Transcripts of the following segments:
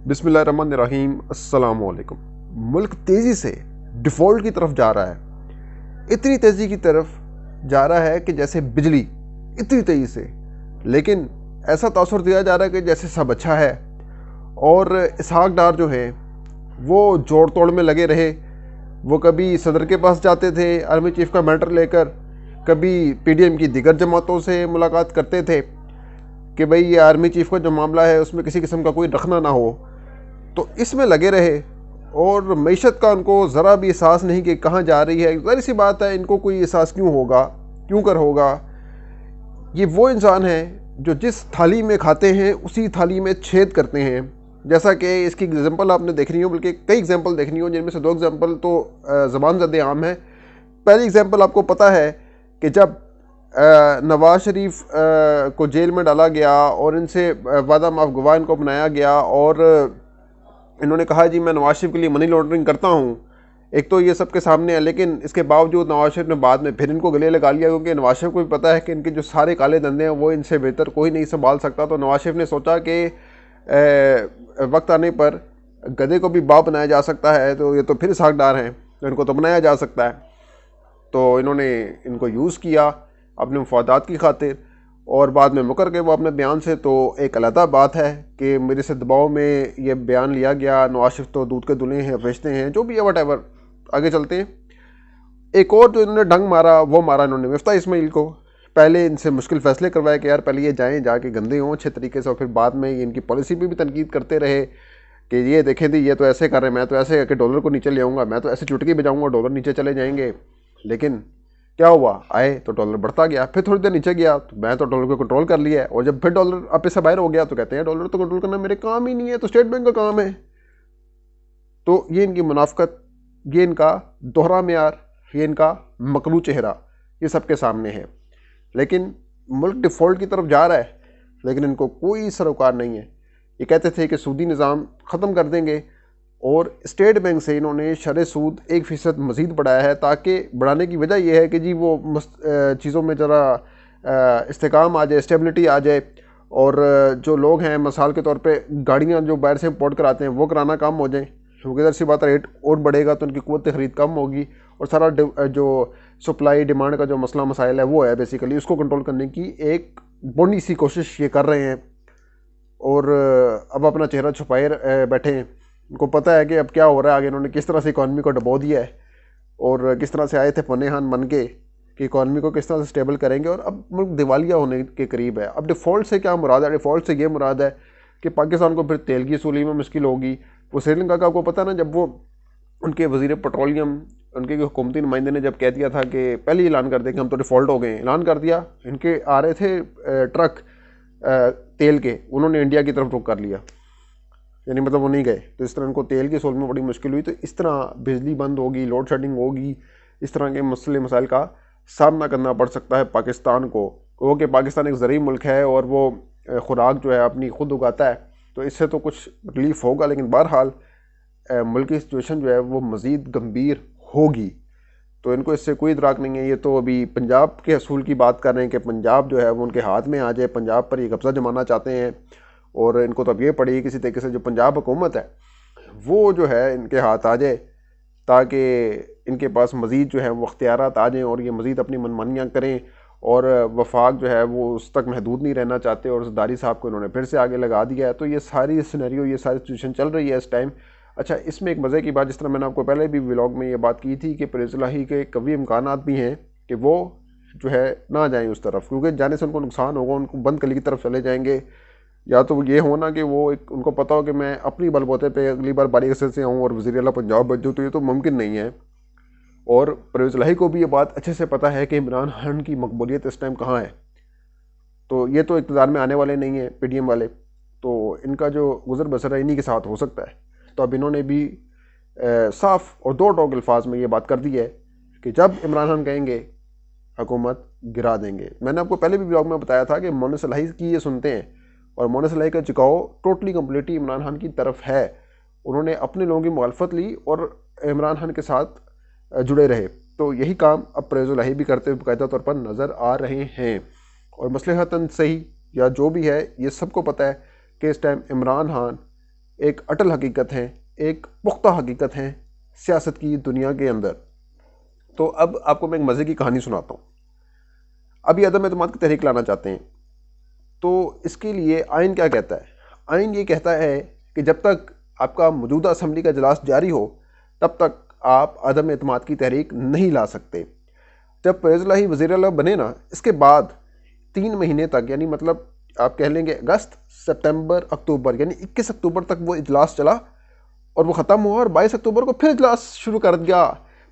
बिस्मिल्लाहिर्रहमानिर्रहीम। अस्सलाम वालेकुम। मुल्क तेज़ी से डिफ़ॉल्ट की तरफ जा रहा है। इतनी तेज़ी की तरफ जा रहा है कि जैसे बिजली, इतनी तेज़ी से। लेकिन ऐसा तासुर दिया जा रहा है कि जैसे सब अच्छा है। और इसहाक डार जो है वो जोड़ तोड़ में लगे रहे। वो कभी सदर के पास जाते थे आर्मी चीफ़ का मैटर लेकर, कभी पीडीएम की दीगर जमातों से मुलाकात करते थे कि भाई ये आर्मी चीफ़ का जो मामला है उसमें किसी किस्म का कोई रखना ना हो। तो इसमें लगे रहे और मईशत का उनको ज़रा भी एहसास नहीं कि कहाँ जा रही है। ज़ाहिर सी बात है, इनको कोई एहसास क्यों होगा, क्यों कर होगा। ये वो इंसान हैं जो जिस थाली में खाते हैं उसी थाली में छेद करते हैं। जैसा कि इसकी एग्जांपल आपने देखनी हो, बल्कि कई एग्जांपल देखनी हो, जिनमें से दो एग्जांपल तो ज़बान ज़द आम है। पहली एग्जांपल आपको पता है कि जब नवाज शरीफ को जेल में डाला गया और इनसे वादा माफ गवाह इनको बनाया गया और इन्होंने कहा जी मैं नवाज शरीफ के लिए मनी लॉन्ड्रिंग करता हूँ। एक तो ये सबके सामने है, लेकिन इसके बावजूद नवाज शरीफ ने बाद में फिर इनको गले लगा लिया, क्योंकि नवाज शरीफ को भी पता है कि इनके जो सारे काले धंधे हैं वो इनसे बेहतर कोई नहीं संभाल सकता। तो नवाज शरीफ ने सोचा कि वक्त आने पर गधे को भी बाप बनाया जा सकता है, तो ये तो फिर इसहाक डार हैं, तो इनको तो बनाया जा सकता है। तो इन्होंने इनको यूज़ किया अपने मफादात की खातिर और बाद में मुकर गए वो अपने बयान से। तो एक अलग बात है कि मेरे से दबाव में ये बयान लिया गया। नवाज शरीफ तो दूध के दुल्हे हैं, फरिश्ते हैं, जो भी है, वट एवर। आगे चलते हैं। एक और जो इन्होंने ढंग मारा वो मारा इन्होंने मिफ्ता इस्माइल को। पहले इनसे मुश्किल फ़ैसले करवाए कि यार पहले ये जाएँ, जाके गंदे हों अच्छे तरीके से, और फिर बाद में इनकी पॉलिसी पर भी तनकीद करते रहे कि ये देखें थी, ये तो ऐसे कर रहे हैं, मैं तो ऐसे करके डॉलर को नीचे ले आऊँगा, मैं तो ऐसे चुटकी बजाऊँगा डॉलर नीचे चले जाएंगे। लेकिन क्या हुआ, आए तो डॉलर बढ़ता गया, फिर थोड़ी देर नीचे गया तो मैं तो डॉलर को कंट्रोल कर लिया है। और जब फिर डॉलर अपने से बाहर हो गया तो कहते हैं डॉलर तो कंट्रोल करना मेरे काम ही नहीं है, तो स्टेट बैंक का काम है। तो ये इनकी मुनाफकत, ये इनका दोहरा मेयार, ये इनका मकलू चेहरा, ये सबके सामने है। लेकिन मुल्क डिफ़ॉल्ट की तरफ जा रहा है, लेकिन इनको कोई सरोकार नहीं है। ये कहते थे कि सूदी निज़ाम ख़त्म कर देंगे और स्टेट बैंक से इन्होंने शरह सूद 1% मज़ीद बढ़ाया है, ताकि बढ़ाने की वजह यह है कि जी वो चीज़ों में ज़रा इस्तेकाम आ जाए, स्टेबिलिटी आ जाए। और जो लोग हैं मिसाल के तौर पे गाड़ियाँ जो बाहर से इंपोर्ट कराते हैं वो कराना कम हो जाए, क्योंकि इधर सी बात रेट और बढ़ेगा तो उनकी क़ुव्वत ख़रीद कम होगी। और सारा जो सप्लाई डिमांड का जो मसला मसाइल है वो है बेसिकली, उसको कंट्रोल करने की एक बड़ी सी कोशिश ये कर रहे हैं। और अब अपना चेहरा छुपाए बैठे हैं। उनको पता है कि अब क्या हो रहा है आगे, इन्होंने किस तरह से इकॉनमी को डबो दिया है और किस तरह से आए थे पन्नेहान बन के कि इकॉनमी को किस तरह से स्टेबल करेंगे। और अब मुल्क दिवालिया होने के करीब है। अब डिफ़ॉल्ट से क्या मुराद है? डिफ़ॉल्ट से ये मुराद है कि पाकिस्तान को फिर तेल की वसूली में मुश्किल होगी। वो श्रीलंका का आपको पता है ना, जब वो उनके वज़ीर पेट्रोलियम, उनके हुकूमती नुमाइंदे ने जब कह दिया था कि पहले ही ऐलान कर दे कि हम तो डिफ़ॉल्ट हो गए, ऐलान कर दिया, इनके आ रहे थे ट्रक तेल के, उन्होंने इंडिया की तरफ रुख कर लिया, यानी मतलब वो नहीं गए। तो इस तरह इनको तेल की सोल में बड़ी मुश्किल हुई। तो इस तरह बिजली बंद होगी, लोड शेडिंग होगी, इस तरह के मसले मसाइल का सामना करना पड़ सकता है पाकिस्तान को, क्योंकि पाकिस्तान एक ज़रीब मुल्क है और वो खुराक जो है अपनी खुद उगाता है। तो इससे तो कुछ रिलीफ होगा, लेकिन बहरहाल मुल्क की सिचुएशन जो है वो मज़ीद गंभीर होगी। तो इनको इससे कोई इदराक नहीं है। ये तो अभी पंजाब के असूल की बात कर रहे हैं कि पंजाब जो है वो उनके हाथ में आ जाए, पंजाब पर ये कब्ज़ा जमाना चाहते हैं। और इनको तो अब ये पड़ी किसी तरीके से जो पंजाब हुकूमत है वो जो है इनके हाथ आ जाए, ताकि इनके पास मज़ीद जो है वो अख्तियारात आ जाएँ और ये मज़ीद अपनी मनमानियाँ करें। और वफाक जो है वो उस तक महदूद नहीं रहना चाहते और ज़रदारी साहब को इन्होंने फिर से आगे लगा दिया है। तो ये सारी सिनेरियो, ये सारी सिचुएशन चल रही है इस टाइम। अच्छा, इसमें एक मज़े की बात, जिस तरह मैंने आपको पहले भी व्लॉग में ये बात की थी कि परवेज़ इलाही के कभी इम्कानात भी हैं कि वो जो है ना जाएँ उस तरफ, क्योंकि जाने से उनको नुकसान होगा, उनको बंद कली की तरफ चले जाएंगे। या तो ये होना कि वो एक उनको पता हो कि मैं अपनी बलबूते पे अगली बार बारी असर से आऊँ और वज़ीर आला पंजाब बन जाऊँ, तो ये तो मुमकिन नहीं है। और परवेज़ इलाही को भी ये बात अच्छे से पता है कि इमरान खान की मकबूलियत इस टाइम कहाँ है। तो ये तो इक़्तिदार में आने वाले नहीं हैं पीडीएम वाले, तो इनका जो गुज़र बसर है इन्हीं के साथ हो सकता है। तो अब इन्होंने भी साफ़ और दो टोक अल्फाज में ये बात कर दी है कि जब इमरान खान कहेंगे हुकूमत गिरा देंगे। मैंने आपको पहले भी ब्लॉग में बताया था कि मोनिस इलाही की ये सुनते हैं और मोनिस इलाही का झुकाव टोटली कम्प्लीटली इमरान खान की तरफ है। उन्होंने अपने लोगों की मुखालफत ली और इमरान खान के साथ जुड़े रहे। तो यही काम अब परवेज़ इलाही भी करते हुए बाकायदा तौर पर नज़र आ रहे हैं। और मसलहतन सही या जो भी है, ये सबको पता है कि इस टाइम इमरान खान ایک اٹل حقیقت ہیں، ایک پختہ حقیقت ہیں سیاست کی دنیا کے اندر۔ تو اب آپ کو میں ایک مزے کی کہانی سناتا ہوں۔ اب یہ عدم اعتماد کی تحریک لانا چاہتے ہیں، تو اس کے لیے آئین کیا کہتا ہے؟ آئین یہ کہتا ہے کہ جب تک آپ کا موجودہ اسمبلی کا اجلاس جاری ہو تب تک آپ عدم اعتماد کی تحریک نہیں لا سکتے۔ جب پرویز الہی وزیر اعلیٰ بنے نا، اس کے بعد 3 مہینے تک، یعنی مطلب آپ کہہ لیں گے اگست، سپتمبر، اکتوبر، یعنی 21 اکتوبر تک وہ اجلاس چلا اور وہ ختم ہوا، اور 22 اکتوبر کو پھر اجلاس شروع کر دیا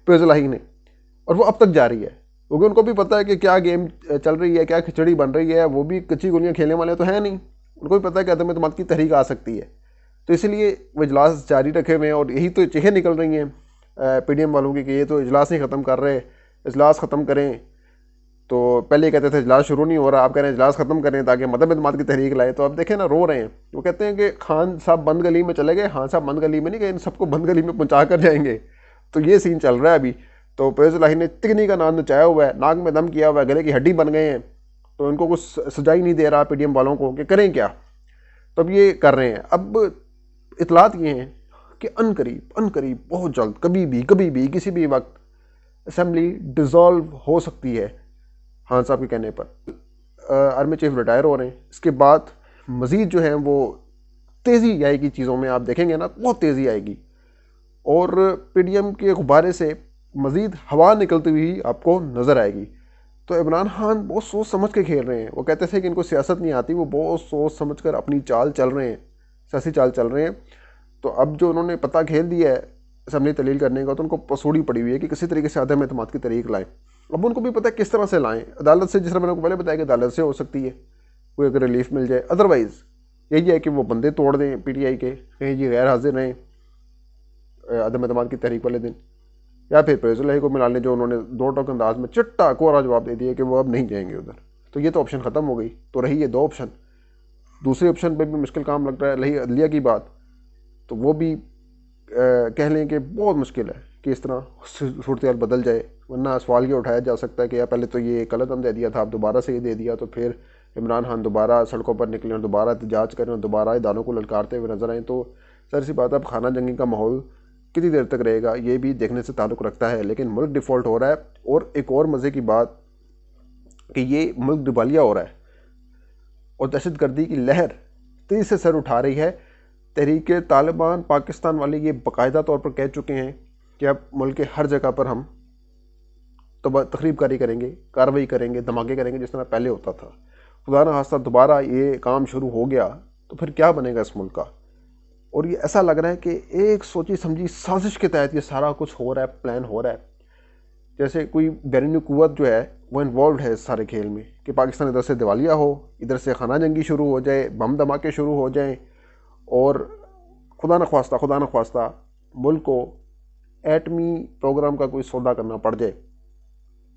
پرویز الہی نے، اور وہ اب تک جاری ہے، کیونکہ ان کو بھی پتہ ہے کہ کیا گیم چل رہی ہے، کیا کھچڑی بن رہی ہے۔ وہ بھی کچی گولیاں کھیلنے والے تو ہیں نہیں، ان کو بھی پتہ ہے کہ عدم اعتماد کی تحریک آ سکتی ہے، تو اسی لیے وہ اجلاس جاری رکھے ہوئے ہیں۔ اور یہی تو چیخیں نکل رہی ہیں پی ڈی ایم والوں کی کہ یہ تو اجلاس نہیں ختم کر رہے، اجلاس ختم کریں۔ تو پہلے کہتے تھے اجلاس شروع نہیں ہو رہا، آپ کہہ رہے ہیں اجلاس ختم کریں تاکہ عدم اعتماد کی تحریک لائے۔ تو اب دیکھیں نا، رو رہے ہیں، وہ کہتے ہیں کہ خان صاحب بند گلی میں چلے گئے، خان صاحب بند گلی میں نہیں گئے، ان سب کو بند گلی میں پہنچا کر جائیں گے۔ تو یہ سین چل رہا ہے ابھی۔ تو پرویز الہی نے تکنی کا نام نچایا ہوا ہے، ناک میں دم کیا ہوا ہے، گلے کی ہڈی بن گئے ہیں، تو ان کو کچھ سجا ہی نہیں دے رہا پی ڈی ایم والوں کو کہ کریں کیا۔ تو اب یہ کر رہے ہیں۔ اب اطلاعات یہ ہیں کہ ان قریب بہت جلد، کبھی بھی کسی بھی وقت اسمبلی ڈیزالو ہو سکتی ہے خان صاحب کے کہنے پر۔ آرمی چیف ریٹائر ہو رہے ہیں، اس کے بعد مزید جو ہے وہ تیزی آئے گی چیزوں میں، آپ دیکھیں گے نا بہت تیزی آئے گی، اور پی ڈی ایم کے غبارے سے مزید ہوا نکلتی ہوئی آپ کو نظر آئے گی۔ تو عمران خان بہت سوچ سمجھ کے کھیل رہے ہیں۔ وہ کہتے تھے کہ ان کو سیاست نہیں آتی، وہ بہت سوچ سمجھ کر اپنی چال چل رہے ہیں، سیاسی چال چل رہے ہیں۔ تو اب جو انہوں نے پتہ کھیل دیا ہے اسمبلی تحلیل کرنے کا، تو ان کو پسوڑی پڑی ہوئی ہے کہ کسی طریقے سے عدم اعتماد کی تحریک لائیں۔ اب ان کو بھی پتہ ہے کس طرح سے لائیں، عدالت سے، جس طرح میں نے کو پہلے بتایا کہ عدالت سے ہو سکتی ہے، کوئی اگر ریلیف مل جائے، ادروائز یہی ہے کہ وہ بندے توڑ دیں پی ٹی آئی کے، کہیں جی غیر حاضر رہیں عدم اعتماد کی تحریک والے دن، یا پھر پرویز الہی کو ملا لیں، جو انہوں نے 2 ٹوک انداز میں چٹا کوڑا جواب دے دیا کہ وہ اب نہیں جائیں گے ادھر۔ تو یہ تو آپشن ختم ہو گئی، تو رہی یہ 2 آپشن۔ دوسرے آپشن پہ بھی مشکل کام لگ رہا ہے، رہی عدلیہ کی بات، تو وہ بھی کہہ لیں کہ بہت مشکل ہے کہ اس طرح صورتحال بدل جائے۔ ورنہ سوال یہ اٹھایا جا سکتا ہے کہ پہلے تو یہ غلط ہم دے دیا تھا، اب دوبارہ سے یہ دے دیا، تو پھر عمران خان دوبارہ سڑکوں پر نکلیں اور دوبارہ احتجاج کریں اور دوبارہ اداروں کو للکارتے ہوئے نظر آئیں۔ تو ظاہر سی بات ہے اب خانہ جنگی کا ماحول کتنی دیر تک رہے گا یہ بھی دیکھنے سے تعلق رکھتا ہے۔ لیکن ملک ڈیفالٹ ہو رہا ہے، اور ایک اور مزے کی بات کہ یہ ملک دبالیہ ہو رہا ہے، اور دہشت گردی کی لہر تیزی سے سر اٹھا رہی ہے۔ تحریک طالبان پاکستان والے یہ باقاعدہ طور پر کہہ چکے ہیں کہ اب ملک کے ہر جگہ پر ہم تخریب کاری کریں گے، کارروائی کریں گے، دھماکے کریں گے، جس طرح پہلے ہوتا تھا۔ خدا نہ خواستہ دوبارہ یہ کام شروع ہو گیا تو پھر کیا بنے گا اس ملک کا۔ اور یہ ایسا لگ رہا ہے کہ ایک سوچی سمجھی سازش کے تحت یہ سارا کچھ ہو رہا ہے، پلان ہو رہا ہے، جیسے کوئی بیرونی قوت جو ہے وہ انوالوڈ ہے اس سارے کھیل میں، کہ پاکستان ادھر سے دیوالیہ ہو، ادھر سے خانہ جنگی شروع ہو جائے، بم دھماکے شروع ہو جائیں، اور خدا نہ خواستہ ملک کو ایٹمی پروگرام کا کوئی سودا کرنا پڑ جائے۔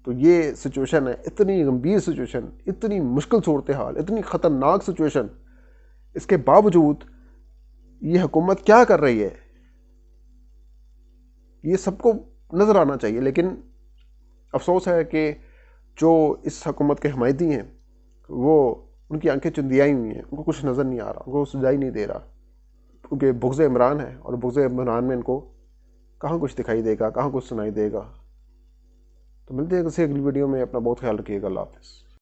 تو یہ سچویشن ہے، اتنی گمبھیر سچویشن، اتنی مشکل صورتحال، اتنی خطرناک سچویشن، اس کے باوجود یہ حکومت کیا کر رہی ہے یہ سب کو نظر آنا چاہیے۔ لیکن افسوس ہے کہ جو اس حکومت کے حمایتی ہیں وہ ان کی آنکھیں چندیائی ہوئی ہیں، ان کو کچھ نظر نہیں آ رہا، ان کو سجائی نہیں دے رہا، کیونکہ بغض عمران ہے، اور بغض عمران میں ان کو کہاں کچھ دکھائی دے گا، کہاں کچھ سنائی دے گا۔ تو ملتے ہیں کسی اگلی ویڈیو میں، اپنا بہت خیال رکھیے گا، اللہ حافظ۔